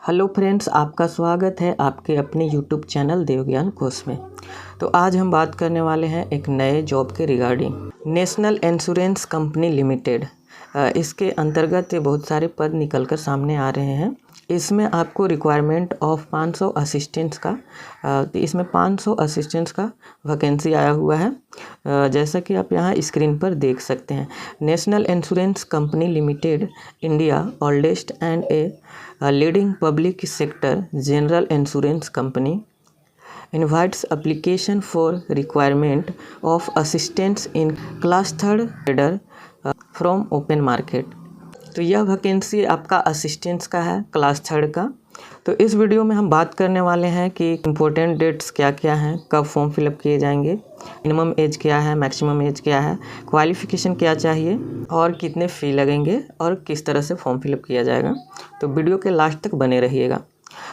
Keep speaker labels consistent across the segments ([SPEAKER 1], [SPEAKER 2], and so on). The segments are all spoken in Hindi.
[SPEAKER 1] हेलो फ्रेंड्स, आपका स्वागत है आपके अपने यूट्यूब चैनल देवज्ञान कोर्स में। तो आज हम बात करने वाले हैं एक नए जॉब के regarding national insurance company limited. इसके अंतर्गत बहुत सारे पद निकलकर सामने आ रहे हैं। इसमें आपको रिक्वायरमेंट ऑफ 500 असिस्टेंट्स का इसमें 500 असिस्टेंट्स का वैकेंसी आया हुआ है। जैसा कि आप यहाँ स्क्रीन पर देख सकते हैं, national insurance company limited India oldest and a leading public sector general insurance company invites application for requirement of assistance in class 3rd trader from open market। तो यह वैकेंसी आपका असिस्टेंट्स का है, क्लास 3rd का। तो इस वीडियो में हम बात करने वाले हैं कि इम्पोर्टेंट डेट्स क्या क्या हैं, कब फॉर्म फिलअप किए जाएंगे, मिनिमम एज क्या है, मैक्सिमम एज क्या है, क्वालिफ़िकेशन क्या चाहिए और कितने फ़ी लगेंगे और किस तरह से फॉर्म फिलअप किया जाएगा। तो वीडियो के लास्ट तक बने रहिएगा।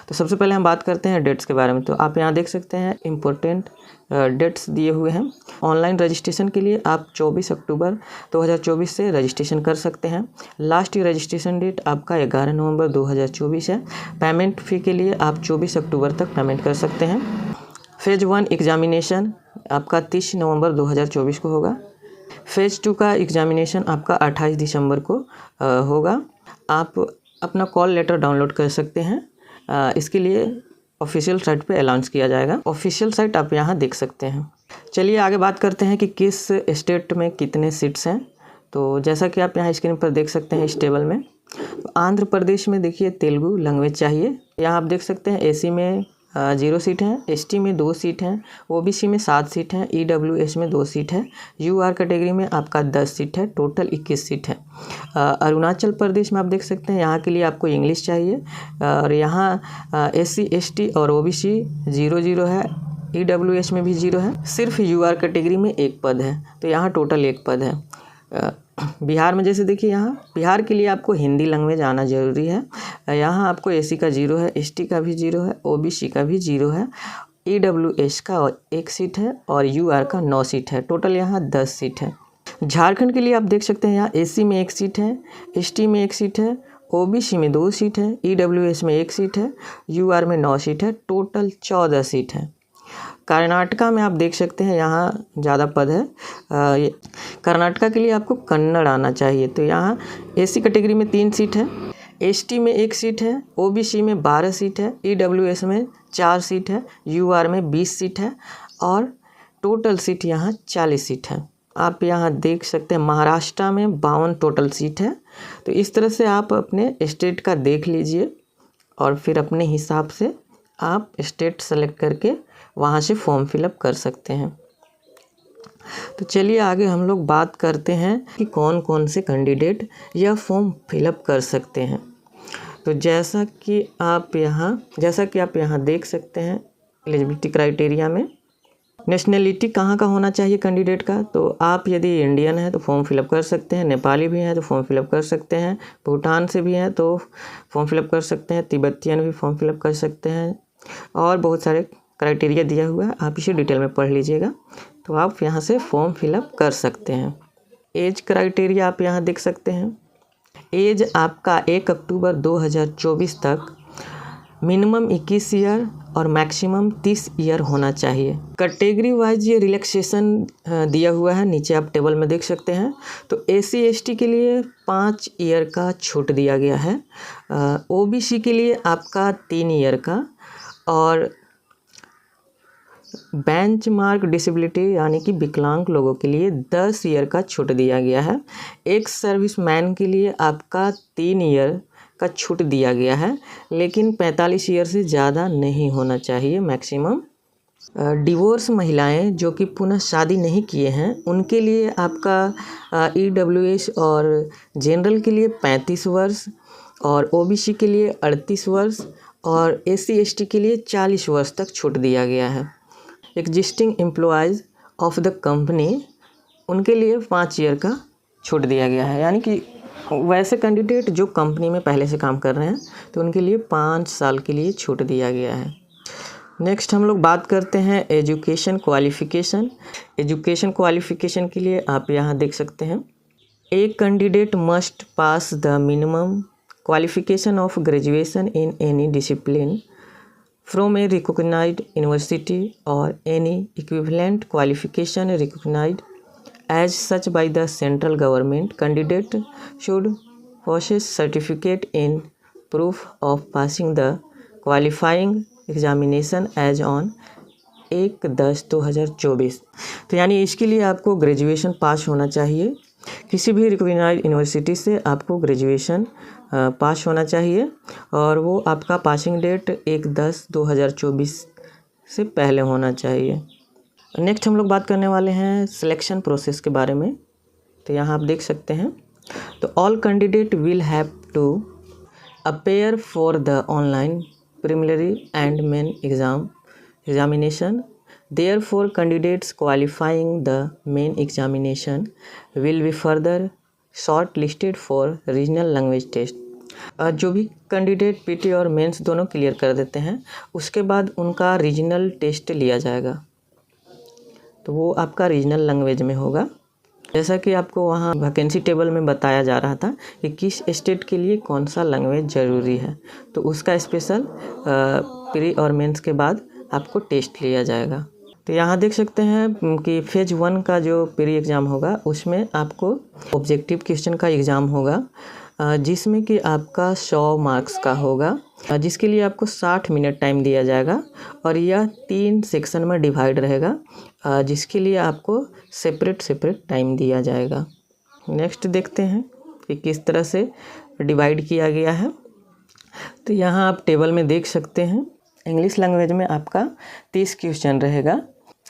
[SPEAKER 1] तो सबसे पहले हम बात करते हैं डेट्स के बारे में। तो आप यहाँ देख सकते हैं इम्पोर्टेंट डेट्स दिए हुए हैं। ऑनलाइन रजिस्ट्रेशन के लिए आप 24 अक्टूबर 2024 से रजिस्ट्रेशन कर सकते हैं। लास्ट रजिस्ट्रेशन डेट आपका 11 नवंबर 2024 है। पेमेंट फ़ी के लिए आप 24 अक्टूबर तक पेमेंट कर सकते हैं। फेज़ 1 एग्जामिनेशन आपका 30 नवंबर 2024 को होगा। फेज़ 2 का एग्जामिनेशन आपका 28 दिसंबर को होगा। आप अपना कॉल लेटर डाउनलोड कर सकते हैं। इसके लिए ऑफिशियल साइट पे अनाउंस किया जाएगा। ऑफिशियल साइट आप यहाँ देख सकते हैं। चलिए आगे बात करते हैं कि किस स्टेट में कितने सीट्स हैं। तो जैसा कि आप यहाँ स्क्रीन पर देख सकते हैं इस टेबल में, तो आंध्र प्रदेश में देखिए तेलुगु लैंग्वेज चाहिए। यहाँ आप देख सकते हैं एसी में 0 सीट हैं, एसटी में 2 सीट हैं, ओबीसी में 7 सीट हैं, ईडब्ल्यूएस में 2 सीट है, यूआर कैटेगरी में आपका 10 सीट है, टोटल 21 सीट है। अरुणाचल प्रदेश में आप देख सकते हैं यहाँ के लिए आपको इंग्लिश चाहिए और यहाँ एससी एसटी और ओबीसी 0 है, ईडब्ल्यूएस में भी 0 है, सिर्फ यूआर कैटेगरी में 1 पद है। तो यहाँ टोटल 1 पद है। बिहार में जैसे देखिए, यहाँ बिहार के लिए आपको हिंदी लैंग्वेज आना ज़रूरी है। यहाँ आपको एसी का 0 है, एसटी का भी 0 है, ओबीसी का भी 0 है, ईडब्ल्यूएस का 1 सीट है और यूआर का 9 सीट है। टोटल यहाँ 10 सीट है। झारखंड के लिए आप देख सकते हैं यहाँ एसी में 1 सीट है, एसटी में 1 सीट है, ओबीसी में 2 सीट है, ईडब्ल्यूएस में 1 सीट है, यूआर में 9 सीट है, टोटल 14 सीट है। कर्नाटका में आप देख सकते हैं यहाँ ज़्यादा पद है। कर्नाटका के लिए आपको कन्नड़ आना चाहिए। तो यहाँ एसी कैटेगरी में 3 सीट है, एसटी में 1 सीट है, ओबीसी में 12 सीट है, ईडब्ल्यूएस में 4 सीट है, यूआर में 20 सीट है और टोटल सीट यहाँ 40 सीट है। आप यहाँ देख सकते हैं महाराष्ट्र में 52 टोटल सीट है। तो इस तरह से आप अपने स्टेट का देख लीजिए और फिर अपने हिसाब से आप स्टेट सेलेक्ट करके वहाँ से फॉर्म फिलअप कर सकते हैं। तो चलिए आगे हम लोग बात करते हैं कि कौन कौन से कैंडिडेट यह फॉर्म फिलअप कर सकते हैं। तो जैसा कि आप यहाँ देख सकते हैं एलिजिबिलिटी क्राइटेरिया में नेशनलिटी कहाँ का होना चाहिए कैंडिडेट का। तो आप यदि इंडियन है तो फॉर्म फिलअप कर सकते हैं, नेपाली भी हैं तो फॉर्म फिलअप कर सकते हैं, भूटान से भी हैं तो फॉर्म फिलअप कर सकते हैं, तिब्बतियन भी फॉर्म फिलअप कर सकते हैं और बहुत सारे क्राइटेरिया दिया हुआ है, आप इसे डिटेल में पढ़ लीजिएगा। तो आप यहाँ से फॉर्म फिलअप कर सकते हैं। एज क्राइटेरिया आप यहाँ देख सकते हैं। एज आपका 1 अक्टूबर 2024 तक मिनिमम 21 ईयर और मैक्सिमम 30 ईयर होना चाहिए। कैटेगरी वाइज ये रिलैक्सेशन दिया हुआ है, नीचे आप टेबल में देख सकते हैं। तो एसी एसटी के लिए 5 ईयर का छूट दिया गया है, ओबीसी के लिए आपका 3 ईयर का और बेंचमार्क डिसेबिलिटी यानी कि विकलांग लोगों के लिए 10 ईयर का छूट दिया गया है। एक्स सर्विसमैन के लिए आपका 3 ईयर का छूट दिया गया है, लेकिन 45 ईयर से ज़्यादा नहीं होना चाहिए मैक्सिमम। डिवोर्स महिलाएं जो कि पुनः शादी नहीं किए हैं उनके लिए आपका ईडब्ल्यूएस और जनरल के लिए 35 वर्ष और ओबीसी के लिए 38 वर्ष और एससी एसटी के लिए 40 वर्ष तक छूट दिया गया है। Existing employees of the company उनके लिए 5 ईयर का छूट दिया गया है, यानी कि वैसे कैंडिडेट जो कंपनी में पहले से काम कर रहे हैं तो उनके लिए 5 साल के लिए छूट दिया गया है। नेक्स्ट हम लोग बात करते हैं एजुकेशन क्वालिफ़िकेशन। एजुकेशन क्वालिफ़िकेशन के लिए आप यहाँ देख सकते हैं एक candidate must pass the minimum qualification of graduation in any discipline from a recognized university or any equivalent qualification recognized as such by the central government. Candidate should possess certificate in proof of passing the qualifying examination as on 1/10/2024। तो यानी इसके लिए आपको ग्रेजुएशन पास होना चाहिए, किसी भी रिकॉग्नाइज्ड यूनिवर्सिटी से आपको ग्रेजुएशन पास होना चाहिए और वो आपका पासिंग डेट 1/10/2024 से पहले होना चाहिए। नेक्स्ट हम लोग बात करने वाले हैं सिलेक्शन प्रोसेस के बारे में। तो यहाँ आप देख सकते हैं, तो all candidate will have to appear for the online preliminary and main examination. Therefore, candidates qualifying the main examination will be further shortlisted for regional language test. जो भी कैंडिडेट पीटी और मेंस दोनों क्लियर कर देते हैं उसके बाद उनका रीजनल टेस्ट लिया जाएगा, तो वो आपका रीजनल लैंग्वेज में होगा। जैसा कि आपको वहाँ वैकेंसी टेबल में बताया जा रहा था कि किस स्टेट के लिए कौन सा लैंग्वेज ज़रूरी है, तो उसका स्पेशल प्री और मेंस के बाद आपको टेस्ट लिया जाएगा। तो यहाँ देख सकते हैं कि फेज 1 का जो प्री एग्ज़ाम होगा उसमें आपको ऑब्जेक्टिव क्वेश्चन का एग्ज़ाम होगा, जिसमें कि आपका 100 मार्क्स का होगा, जिसके लिए आपको 60 मिनट टाइम दिया जाएगा और यह 3 सेक्शन में डिवाइड रहेगा, जिसके लिए आपको सेपरेट टाइम दिया जाएगा। नेक्स्ट देखते हैं कि किस तरह से डिवाइड किया गया है। तो यहाँ आप टेबल में देख सकते हैं, इंग्लिश लैंग्वेज में आपका 30 क्वेश्चन रहेगा,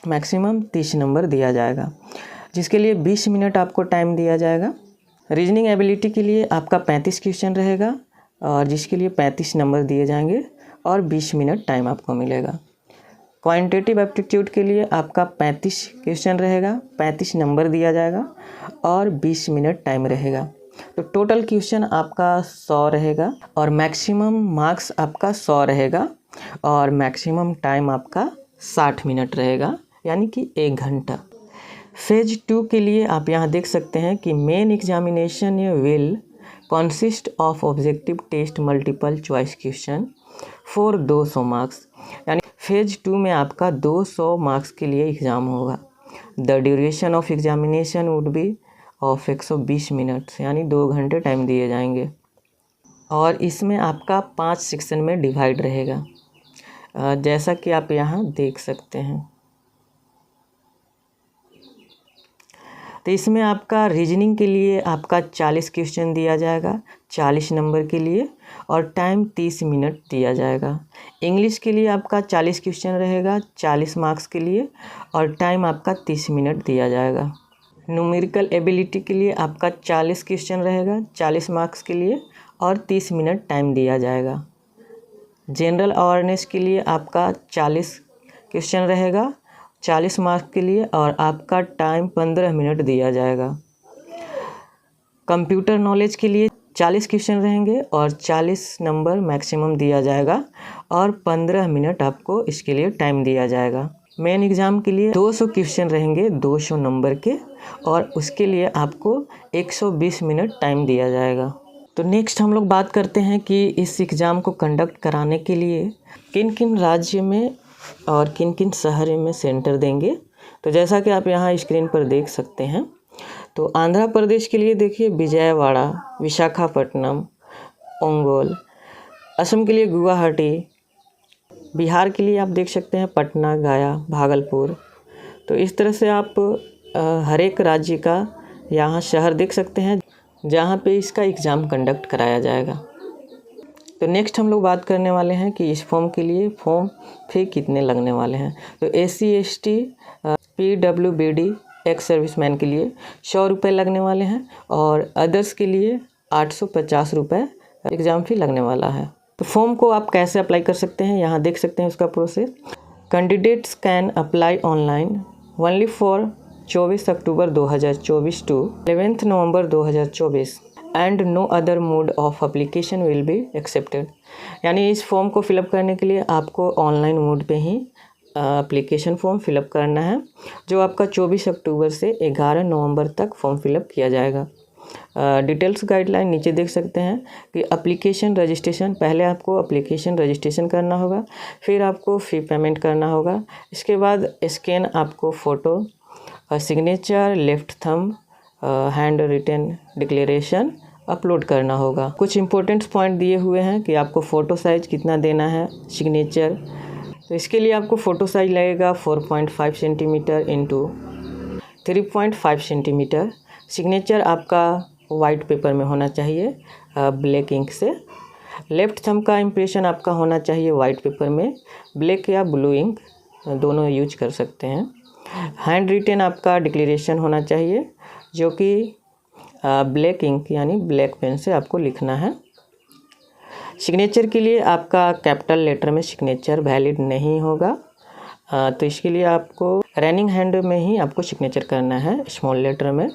[SPEAKER 1] मैक्सिमम 30 नंबर दिया जाएगा, जिसके लिए 20 मिनट आपको टाइम दिया जाएगा। रीजनिंग एबिलिटी के लिए आपका 35 क्वेश्चन रहेगा और जिसके लिए 35 नंबर दिए जाएंगे और 20 मिनट टाइम आपको मिलेगा। क्वांटिटेटिव एप्टीट्यूड के लिए आपका 35 क्वेश्चन रहेगा, 35 नंबर दिया जाएगा और 20 मिनट टाइम रहेगा। तो टोटल क्वेश्चन आपका 100 रहेगा और मैक्सिमम मार्क्स आपका 100 रहेगा और मैक्सिमम टाइम आपका 60 मिनट रहेगा, यानी कि 1 घंटा। फेज 2 के लिए आप यहाँ देख सकते हैं कि main examination will consist of objective test multiple choice question for 200 marks, यानी फेज 2 में आपका 200 मार्क्स के लिए एग्ज़ाम होगा। The duration of examination would be of 120 minutes, यानी 2 घंटे टाइम दिए जाएंगे और इसमें आपका 5 सेक्शन में डिवाइड रहेगा, जैसा कि आप यहाँ देख सकते हैं। तो इसमें आपका रीजनिंग के लिए आपका 40 क्वेश्चन दिया जाएगा 40 नंबर के लिए और टाइम 30 मिनट दिया जाएगा। इंग्लिश के लिए आपका 40 क्वेश्चन रहेगा 40 मार्क्स के लिए और टाइम आपका 30 मिनट दिया जाएगा। न्यूमेरिकल एबिलिटी के लिए आपका 40 क्वेश्चन रहेगा 40 मार्क्स के लिए और 30 मिनट टाइम दिया जाएगा। जनरल अवेयरनेस के लिए आपका 40 क्वेश्चन रहेगा 40 मार्क्स के लिए और आपका टाइम 15 मिनट दिया जाएगा। कंप्यूटर नॉलेज के लिए 40 क्वेश्चन रहेंगे और 40 नंबर मैक्सिमम दिया जाएगा और 15 मिनट आपको इसके लिए टाइम दिया जाएगा। मेन एग्ज़ाम के लिए 200 क्वेश्चन रहेंगे 200 नंबर के और उसके लिए आपको 120 मिनट टाइम दिया जाएगा। तो नेक्स्ट हम लोग बात करते हैं कि इस एग्ज़ाम को कंडक्ट कराने के लिए किन किन राज्य में और किन किन शहर में सेंटर देंगे। तो जैसा कि आप यहाँ स्क्रीन पर देख सकते हैं, तो आंध्र प्रदेश के लिए देखिए विजयवाड़ा, विशाखापट्टनम, ओंगोल। असम के लिए गुवाहाटी। बिहार के लिए आप देख सकते हैं पटना, गया, भागलपुर। तो इस तरह से आप हर एक राज्य का यहाँ शहर देख सकते हैं जहाँ पे इसका एग्ज़ाम कंडक्ट कराया जाएगा। तो नेक्स्ट हम लोग बात करने वाले हैं कि इस फॉर्म के लिए फॉर्म फी कितने लगने वाले हैं। तो SC ST PWBD ex serviceman के लिए 100 रुपये लगने वाले हैं और अदर्स के लिए 850 रुपये एग्ज़ाम फ़ी लगने वाला है। तो फॉर्म को आप कैसे अप्लाई कर सकते हैं, यहाँ देख सकते हैं उसका process. Candidates can apply online only for 24 October 2024 to 11 November 2024 and no other mode of application will be accepted. यानी इस फॉर्म को फिलअप करने के लिए आपको ऑनलाइन मोड पे ही एप्लीकेशन फॉर्म फिलअप करना है, जो आपका 24 अक्टूबर से 11 नवंबर तक फॉर्म फिलअप किया जाएगा। डिटेल्स गाइडलाइन नीचे देख सकते हैं कि एप्लीकेशन रजिस्ट्रेशन, पहले आपको एप्लीकेशन रजिस्ट्रेशन करना होगा, फिर आपको फ़ी पेमेंट करना होगा। इसके बाद स्कैन आपको photo, signature, left thumb, hand written declaration upload करना होगा। कुछ इंपॉर्टेंट पॉइंट दिए हुए हैं कि आपको फ़ोटो साइज़ कितना देना है, सिग्नेचर। तो इसके लिए आपको फ़ोटो साइज़ लगेगा 4.5 सेंटीमीटर इंटू 3.5 सेंटीमीटर। सिग्नेचर आपका वाइट पेपर में होना चाहिए ब्लैक इंक से। लेफ़्ट थंब का इम्प्रेशन आपका होना चाहिए वाइट पेपर में, ब्लैक या ब्लू इंक दोनों यूज कर सकते हैं। हैंड रिटन आपका डिक्लेरेशन होना चाहिए, जो कि ब्लैक इंक यानी ब्लैक पेन से आपको लिखना है। सिग्नेचर के लिए आपका कैपिटल लेटर में सिग्नेचर वैलिड नहीं होगा, तो इसके लिए आपको रनिंग हैंड में ही आपको सिग्नेचर करना है स्मॉल लेटर में।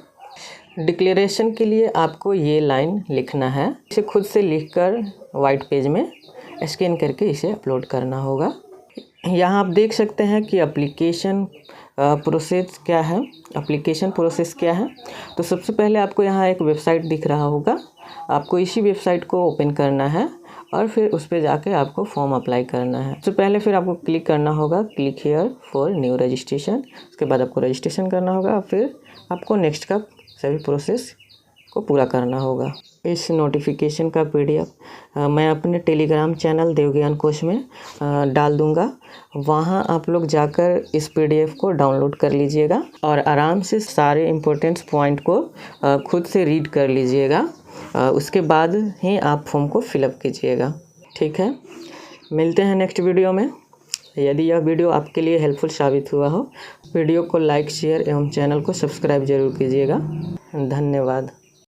[SPEAKER 1] डिक्लेरेशन के लिए आपको ये लाइन लिखना है, इसे खुद से लिखकर वाइट पेज में स्कैन करके इसे अपलोड करना होगा। यहाँ आप देख सकते हैं कि एप्लीकेशन प्रोसेस क्या है, एप्लीकेशन प्रोसेस क्या है। तो सबसे पहले आपको यहाँ एक वेबसाइट दिख रहा होगा, आपको इसी वेबसाइट को ओपन करना है और फिर उस पर जाके आपको फॉर्म अप्लाई करना है। सबसे पहले फिर आपको क्लिक करना होगा click here for new registration. उसके बाद आपको रजिस्ट्रेशन करना होगा, फिर आपको नेक्स्ट का सभी प्रोसेस को पूरा करना होगा। इस नोटिफिकेशन का PDF मैं अपने टेलीग्राम चैनल देवज्ञान कोश में डाल दूंगा, वहां आप लोग जाकर इस PDF को डाउनलोड कर लीजिएगा और आराम से सारे इम्पोर्टेंट पॉइंट को खुद से रीड कर लीजिएगा। उसके बाद ही आप फॉर्म को फिलअप कीजिएगा। ठीक है, मिलते हैं नेक्स्ट वीडियो में। यदि यह वीडियो आपके लिए हेल्पफुल साबित हुआ हो, वीडियो को लाइक, शेयर एवं चैनल को सब्सक्राइब जरूर कीजिएगा। धन्यवाद।